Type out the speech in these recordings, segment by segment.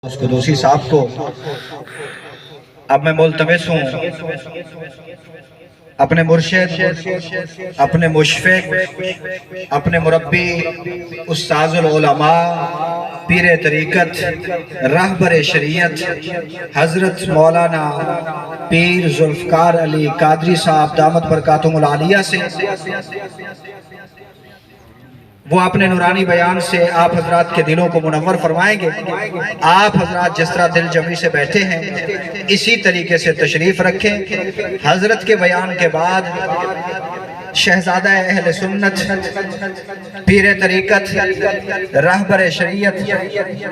اس قدوسی صاحب کو اب میں ملتمس ہوں اپنے مرشد، اپنے مشفق، اپنے مربی، استاذ العلماء، پیر طریقت، رہبر شریعت حضرت مولانا پیر ذوالفقار علی قادری صاحب دامت برکاتہم العالیہ سے وہ اپنے نورانی بیان سے آپ حضرات کے دلوں کو منور فرمائیں گے۔ آپ حضرات جس طرح دل جمعی سے بیٹھے ہیں اسی طریقے سے تشریف رکھیں۔ حضرت کے بیان کے بعد شہزادہ اہل سنت، پیر طریقت، رہبر شریعت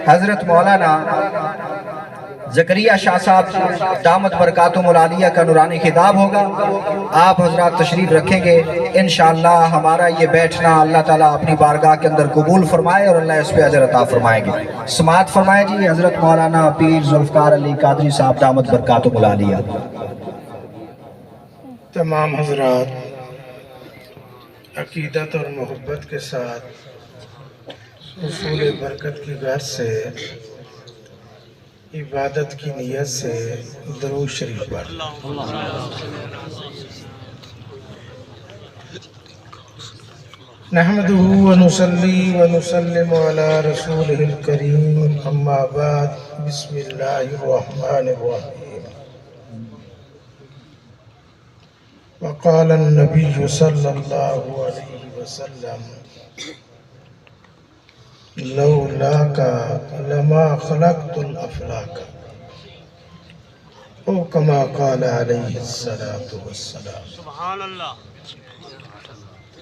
حضرت مولانا زکریا شاہ صاحب دامت برکاتہم العالیہ کا نورانی خطاب ہوگا۔ آپ حضرات تشریف رکھیں گے، انشاءاللہ ہمارا یہ بیٹھنا اللہ تعالیٰ اپنی بارگاہ کے اندر قبول فرمائے اور اللہ اس پہ اجر عطا فرمائیں گے۔ سماعت فرمائے جی حضرت مولانا پیر ذوالفقار علی قادری صاحب دامت برکاتہم العالیہ۔ تمام حضرات عقیدت اور محبت کے ساتھ حصول برکت کی غرض سے عبادت کی نیت سے درود شریف پڑھ۔ نحمدہ ونصلی ونسلم علی رسولہ الکریم، اما بعد، بسم اللہ الرحمن الرحیم۔ وقال النبی صلی اللہ علیہ وسلم لولاک لما خلقت الافلاک، او کما قال علیہ الصلاة والسلام۔ سبحان اللہ،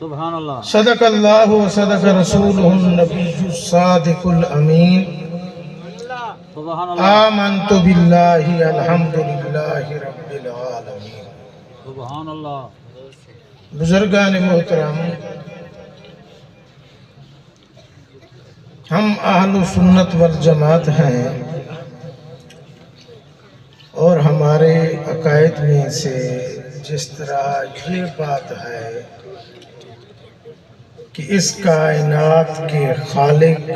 سبحان اللہ، صدق اللہ و صدق رسولہ النبی الصادق الامین، سبحان اللہ، آمنت باللہ الحمدللہ رب العالمین۔ سبحان اللہ۔ بزرگان محترم، ہم اہل سنت والجماعت ہیں اور ہمارے عقائد میں سے جس طرح یہ بات ہے کہ اس کائنات کے خالق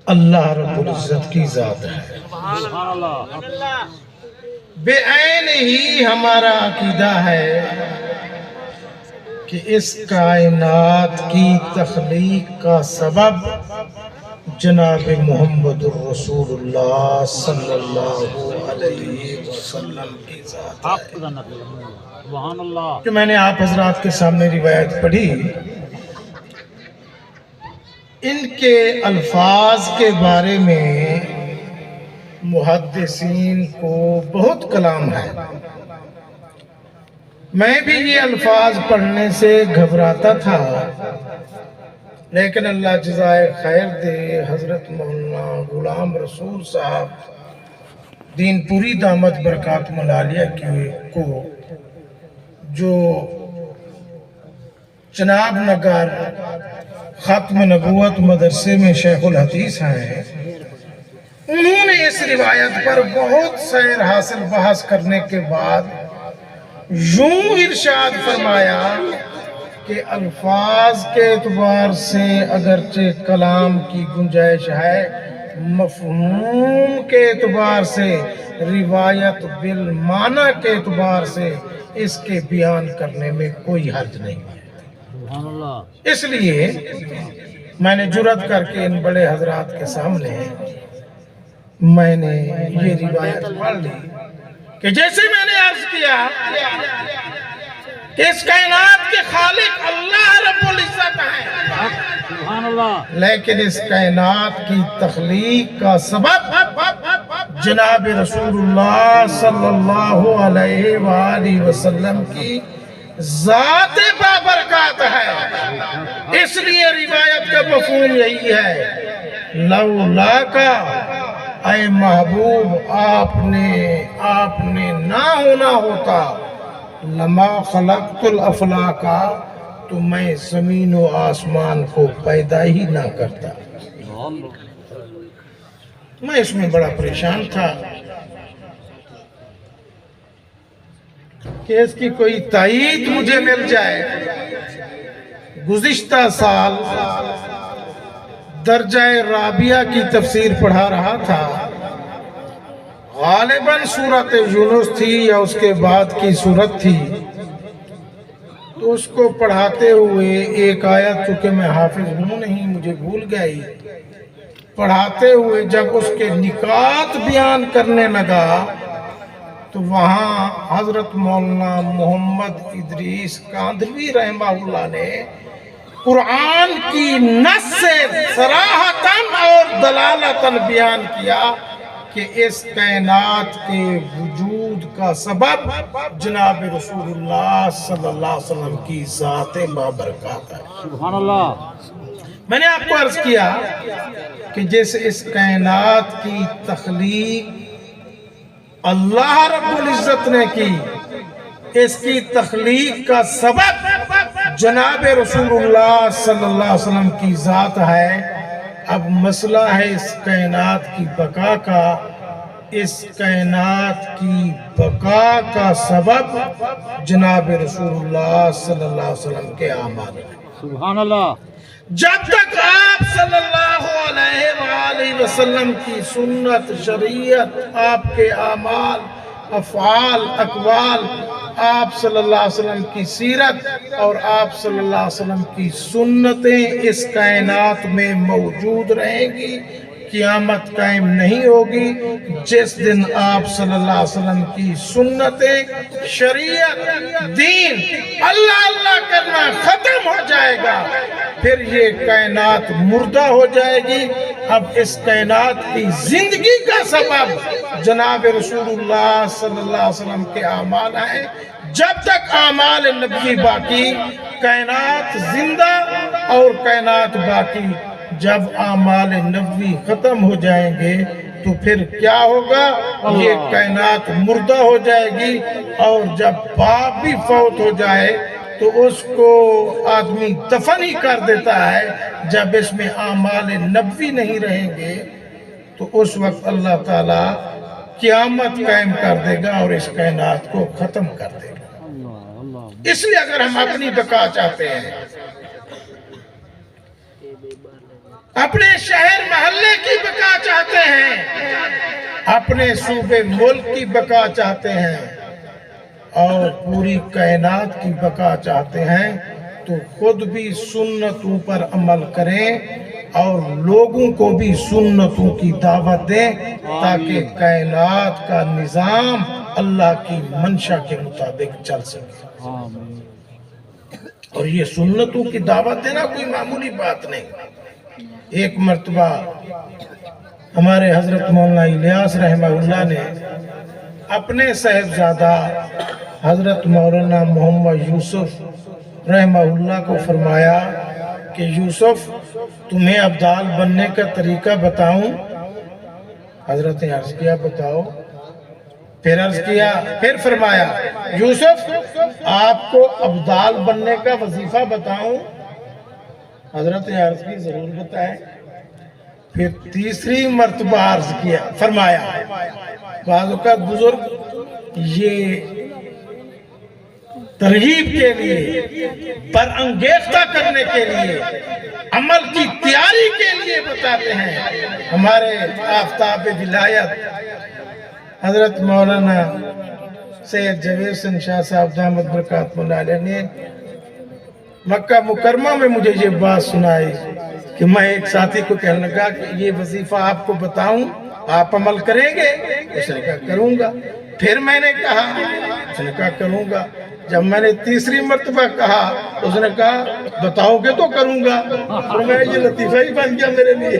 اللہ رب العزت کی ذات ہے، سبحان اللہ، بے عین ہی ہمارا عقیدہ ہے کہ اس کائنات کی تخلیق کا سبب جناب محمد الرسول اللہ صلی اللہ علیہ وسلم کی ذات ہے۔ حق جنت سبحان اللہ۔ جو میں نے آپ حضرات کے سامنے روایت پڑھی، ان کے الفاظ کے بارے میں محدثین کو بہت کلام ہے۔ میں بھی یہ الفاظ پڑھنے سے گھبراتا تھا، لیکن اللہ جزائے خیر دے، حضرت مولانا غلام رسول صاحب دین پوری دامت برکاتہم العالیہ کو جو جناب نگر ختم نبوت مدرسے میں شیخ الحدیث ہیں، انہوں نے اس روایت پر بہت سیر حاصل بحث کرنے کے بعد یوں ارشاد فرمایا کہ الفاظ کے اعتبار سے اگرچہ کلام کی گنجائش ہے، مفہوم کے اعتبار سے، روایت بالمعنی کے اعتبار سے اس کے بیان کرنے میں کوئی حرج نہیں ہے۔ سبحان اللہ۔ اس لیے میں نے جرأت کر کے ان بڑے حضرات کے سامنے میں نے یہ روایت پڑھ لی کہ جیسے میں نے عرض کیا کہ اس کائنات کے خالق اللہ رب العزت ہے، سبحان اللہ، لیکن اس کائنات کی تخلیق کا سبب جناب رسول اللہ صلی اللہ علیہ وآلہ وسلم کی ذات بابرکات ہے۔ اس لیے روایت کا مفہوم یہی ہے، لولاک اے محبوب آپ نے نہ ہونا ہوتا، لما خلقت الافلاک تو میں زمین و آسمان کو پیدا ہی نہ کرتا۔ میں اس میں بڑا پریشان تھا کہ اس کی کوئی تائید مجھے مل جائے۔ گزشتہ سال درجہ رابعہ کی تفسیر پڑھا رہا تھا، غالباً سورت یونس تھی یا اس کے بعد کی سورت تھی، تو اس کو پڑھاتے ہوئے ایک آیت، چونکہ میں حافظ ہوں نہیں مجھے بھول گئی، پڑھاتے ہوئے جب اس کے نکات بیان کرنے لگا تو وہاں حضرت مولانا محمد ادریس کاندھلوی رحمہ اللہ نے قرآن کی نص سے صراحتاً اور دلالتاً بیان کیا کہ اس کائنات کے وجود کا سبب جناب رسول اللہ صلی اللہ علیہ وسلم کی ذات بابرکات ہے۔ سبحان اللہ۔ میں نے آپ کو عرض کیا کہ جیسے اس کائنات کی تخلیق اللہ رب العزت نے کی، اس کی تخلیق کا سبب جناب رسول اللہ صلی اللہ علیہ وسلم کی ذات ہے۔ اب مسئلہ ہے اس کائنات کی بقا کا، اس کائنات کی بقا کا سبب جناب رسول اللہ صلی اللہ علیہ وسلم کے اعمال ہیں۔ سبحان اللہ۔ جب تک آپ صلی اللہ علیہ وآلہ وسلم کی سنت، شریعت، آپ کے اعمال، افعال، اقوال، آپ صلی اللہ علیہ وسلم کی سیرت اور آپ صلی اللہ علیہ وسلم کی سنتیں اس کائنات میں موجود رہیں گی، قیامت قائم نہیں ہوگی۔ جس دن آپ صلی اللہ علیہ وسلم کی سنتیں، شریعت، دین، اللہ اللہ کرنا ختم ہو جائے گا، پھر یہ کائنات مردہ ہو جائے گی۔ اب اس کائنات کی زندگی کا سبب جناب رسول اللہ صلی اللہ علیہ وسلم کے اعمال ہیں۔ جب تک اعمال نبوی باقی، کائنات زندہ اور کائنات باقی۔ جب اعمال نبوی ختم ہو جائیں گے تو پھر کیا ہوگا؟ یہ کائنات مردہ ہو جائے گی، اور جب باپ بھی فوت ہو جائے تو اس کو آدمی دفن ہی کر دیتا ہے۔ جب اس میں اعمال نبوی نہیں رہیں گے تو اس وقت اللہ تعالیٰ قیامت قائم کر دے گا اور اس کائنات کو ختم کر دے گا۔ اس لیے اگر ہم اپنی بقا چاہتے ہیں، اپنے شہر محلے کی بقا چاہتے ہیں، اپنے صوبے ملک کی بقا چاہتے ہیں اور پوری کائنات کی بقا چاہتے ہیں، تو خود بھی سنتوں پر عمل کریں اور لوگوں کو بھی سنتوں کی دعوت دیں، تاکہ کائنات کا نظام اللہ کی منشا کے مطابق چل سکے۔ اور یہ سنتوں کی دعوت دینا کوئی معمولی بات نہیں۔ ایک مرتبہ ہمارے حضرت مولانا الیاس رحمہ اللہ نے اپنے صاحبزادہ حضرت مولانا محمد یوسف رحمہ اللہ کو فرمایا کہ یوسف، تمہیں ابدال بننے کا طریقہ بتاؤں؟ حضرت نے عرض کیا بتاؤ۔ پھر عرض کیا، پھر فرمایا یوسف، آپ کو ابدال بننے کا وظیفہ بتاؤں؟ حضرت نے عرض کی ضرور بتائیں۔ پھر تیسری مرتبہ عرض کیا، فرمایا بعض اوقات بزرگ یہ ترغیب کے لیے، برانگیختہ کرنے کے لیے، عمل کی تیاری کے لیے بتاتے ہیں۔ ہمارے آفتاب ولایت حضرت مولانا سید جاوید حسین شاہ صاحب دامت برکاتہ اللہ علیہ نے مکہ مکرمہ میں مجھے یہ بات سنائی کہ میں ایک ساتھی کو کہنے لگا کہ یہ وظیفہ آپ کو بتاؤں، آپ عمل کریں گے؟ اس نے کہا کروں گا۔ پھر میں نے کہا، اس نے کہا کروں گا۔ جب میں نے تیسری مرتبہ کہا اس نے کہا بتاؤ گے تو کروں گا۔ تو میں یہ لطیفہ ہی بن گیا میرے لیے۔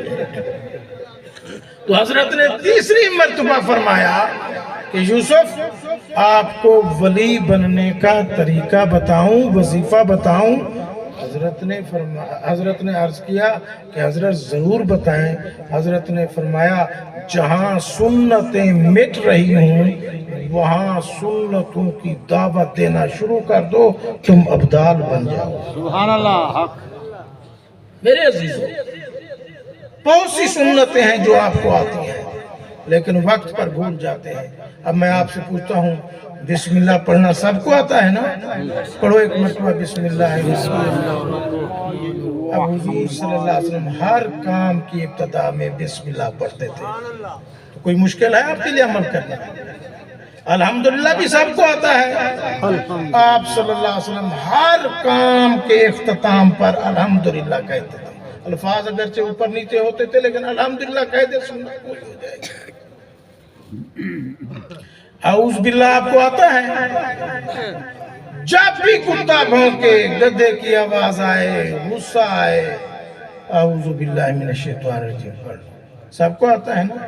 تو حضرت نے تیسری مرتبہ فرمایا کہ یوسف، آپ کو ولی بننے کا طریقہ بتاؤں، وظیفہ بتاؤں؟ حضرت نے عرض کیا کہ حضرت ضرور بتائیں۔ حضرت نے فرمایا جہاں سنتیں مٹ رہی ہوں وہاں سنتوں کی دعوت دینا شروع کر دو، تم ابدال بن جاؤ۔ سبحان اللہ۔ حق۔ میرے عزیزوں، بہت سی سنتیں ہیں جو آپ کو آتی ہیں لیکن وقت پر بھول جاتے ہیں۔ اب میں آپ سے پوچھتا ہوں، بسم اللہ پڑھنا سب کو آتا ہے نا؟ پڑھو ایک مرتبہ بسم اللہ۔ اب حضور صلی اللہ علیہ وسلم ہر کام کی ابتدا میں بسم اللہ پڑھتے تھے. تو کوئی مشکل ہے آپ کے لیے عمل کرنا؟ الحمدللہ بھی سب کو آتا ہے. آپ صلی اللہ علیہ وسلم ہر کام کے اختتام پر الحمدللہ کہتے تھے. الفاظ اگرچہ اوپر نیچے ہوتے تھے لیکن الحمدللہ کہتے سنت پوری ہو جائے گی. اعوذ باللہ آپ کو آتا ہے؟ جب بھی کتا بھونکے، گدھے کی آواز آئے، غصہ آئے، اعوذ باللہ من الشیطان الرجیم پڑھ. سب کو آتا ہے نا؟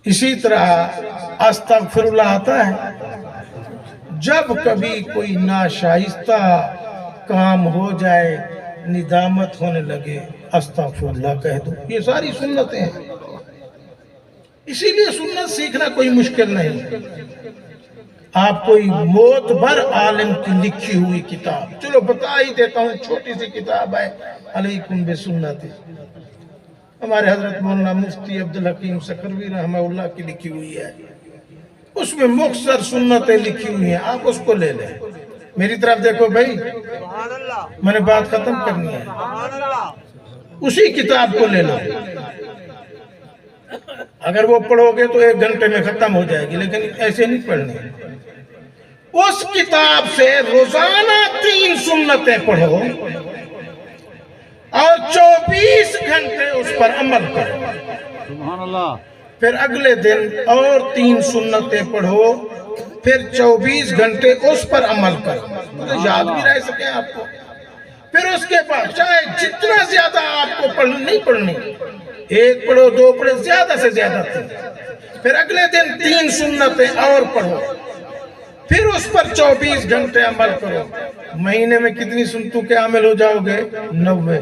اسی طرح استغفر اللہ آتا ہے. جب کبھی کوئی ناشائستہ کام ہو جائے، ندامت ہونے لگے، استغفر اللہ کہہ دو. یہ ساری سنتیں ہیں. اسی لیے سنت سیکھنا کوئی مشکل نہیں. آپ کوئی معتبر عالم کی لکھی ہوئی کتاب، چلو بتا ہی دیتا ہوں، چھوٹی سی کتاب ہے علیکم بسنتی، ہمارے حضرت مولانا مفتی عبدالحکیم سکھروی رحمہ اللہ کی لکھی ہوئی ہے. اس میں مختصر سنتیں لکھی ہوئی ہیں، آپ اس کو لے لیں. میری طرف دیکھو بھائی، میں نے بات ختم کرنی ہے. اسی کتاب کو لے لو. اگر وہ پڑھو گے تو 1 گھنٹے میں ختم ہو جائے گی، لیکن ایسے نہیں پڑھنی. اس کتاب سے روزانہ 3 سنتیں پڑھو اور 24 گھنٹے اس پر عمل کرو. سبحان اللہ. پھر اگلے دن اور 3 سنتیں پڑھو، پھر 24 گھنٹے اس پر عمل کرو، تو یاد بھی رہ سکے آپ کو. پھر اس کے بعد چاہے جتنا زیادہ آپ کو نہیں پڑھنی، 1 پڑھو 2 پڑھو، زیادہ سے زیادہ 3. پھر اگلے دن 3 سنتیں اور پڑھو، پھر اس پر 24 گھنٹے عمل کرو. مہینے میں کتنی سنتوں کے عامل ہو جاؤ گے؟ 90.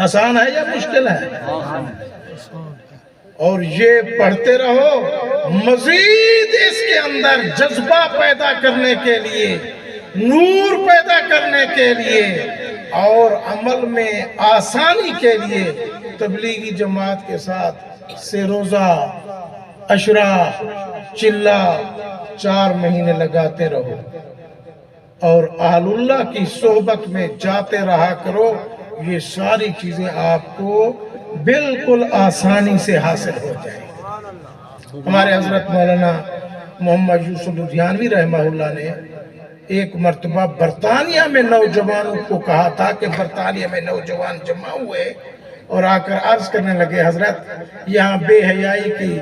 آسان ہے یا مشکل ہے؟ اور یہ پڑھتے رہو. مزید اس کے اندر جذبہ پیدا کرنے کے لیے، نور پیدا کرنے کے لیے اور عمل میں آسانی کے لیے تبلیغی جماعت کے ساتھ سے روزہ، عشرہ، چلہ 4 مہینے لگاتے رہو اور اہل اللہ کی صحبت میں جاتے رہا کرو. یہ ساری چیزیں آپ کو بالکل آسانی سے حاصل ہو جائیں. ہمارے حضرت مولانا محمد یوسف لدھیانوی رحمہ اللہ نے ایک مرتبہ برطانیہ میں نوجوانوں کو کہا تھا کہ برطانیہ میں نوجوان جمع ہوئے اور آ کر عرض کرنے لگے، حضرت یہاں بے حیائی کی،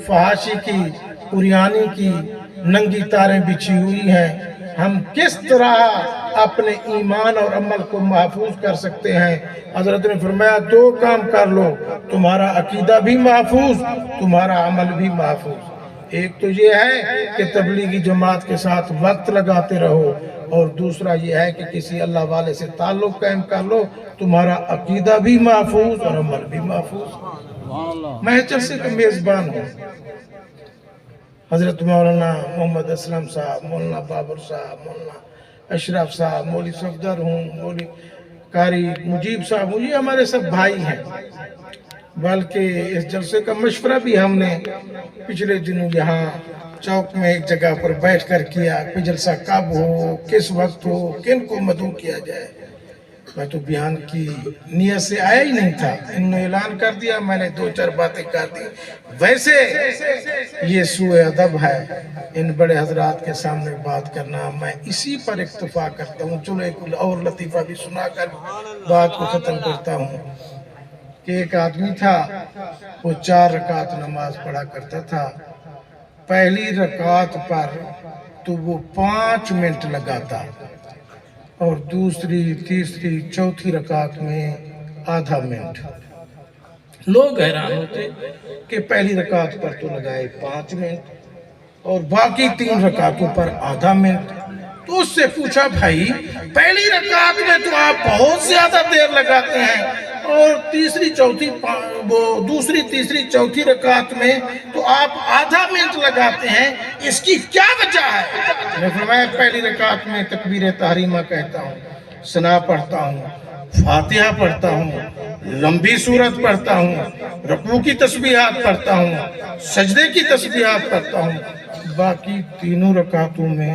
فحاشی کی، قریانی کی ننگی تاریں بچھی ہوئی ہیں. ہم کس طرح اپنے ایمان اور عمل کو محفوظ کر سکتے ہیں؟ حضرت نے فرمایا 2 کام کر لو، تمہارا عقیدہ بھی محفوظ، تمہارا عمل بھی محفوظ. ایک تو یہ ہے کہ تبلیغی جماعت کے ساتھ وقت لگاتے رہو، اور دوسرا یہ ہے کہ کسی اللہ والے سے تعلق قائم کر لو، تمہارا عقیدہ بھی محفوظ اور عمل بھی محفوظ. میں جلسے کا میزبان ہوں. حضرت مولانا محمد اسلم صاحب، مولانا بابر صاحب، مولانا اشرف صاحب، مولوی صفدر ہوں، مولوی قاری مجیب صاحب ہوں، یہ ہمارے سب بھائی ہیں. بلکہ اس جلسے کا مشورہ بھی ہم نے پچھلے دنوں یہاں چوک میں ایک جگہ پر بیٹھ کر کیا کہ جلسہ کب ہو، کس وقت ہو، کن کو مدعو کیا جائے. میں تو بیان کی نیت سے آیا ہی نہیں تھا، انہوں نے اعلان کر دیا، میں نے 2-4 باتیں کر دی. ویسے یہ سوء ادب ہے ان بڑے حضرات کے سامنے بات کرنا. میں اسی پر اکتفا کرتا ہوں. چلو ایک اور لطیفہ بھی سنا کر بات کو ختم کرتا ہوں کہ ایک آدمی تھا، وہ 4 رکعت نماز پڑھا کرتا تھا. پہلی رکعت پر تو وہ 5 منٹ لگاتا اور دوسری، تیسری، چوتھی رکعت میں آدھا منٹ. لوگ حیران ہوتے کہ پہلی رکعت پر تو لگائے 5 منٹ اور باقی 3 رکعتوں پر آدھا منٹ. تو اس سے پوچھا، بھائی پہلی رکعت میں تو آپ بہت زیادہ دیر لگاتے ہیں اور دوسری، تیسری، چوتھی رکعت میں تو آپ آدھا منٹ لگاتے ہیں، اس کی کیا وجہ ہے؟ میں فرمایا پہلی رکعت میں تکبیر تحریمہ کہتا ہوں، ثنا پڑھتا ہوں، فاتحہ پڑھتا ہوں، لمبی سورت پڑھتا ہوں، رکوع کی تسبیحات پڑھتا ہوں، سجدے کی تسبیحات پڑھتا ہوں. باقی 3 رکعتوں میں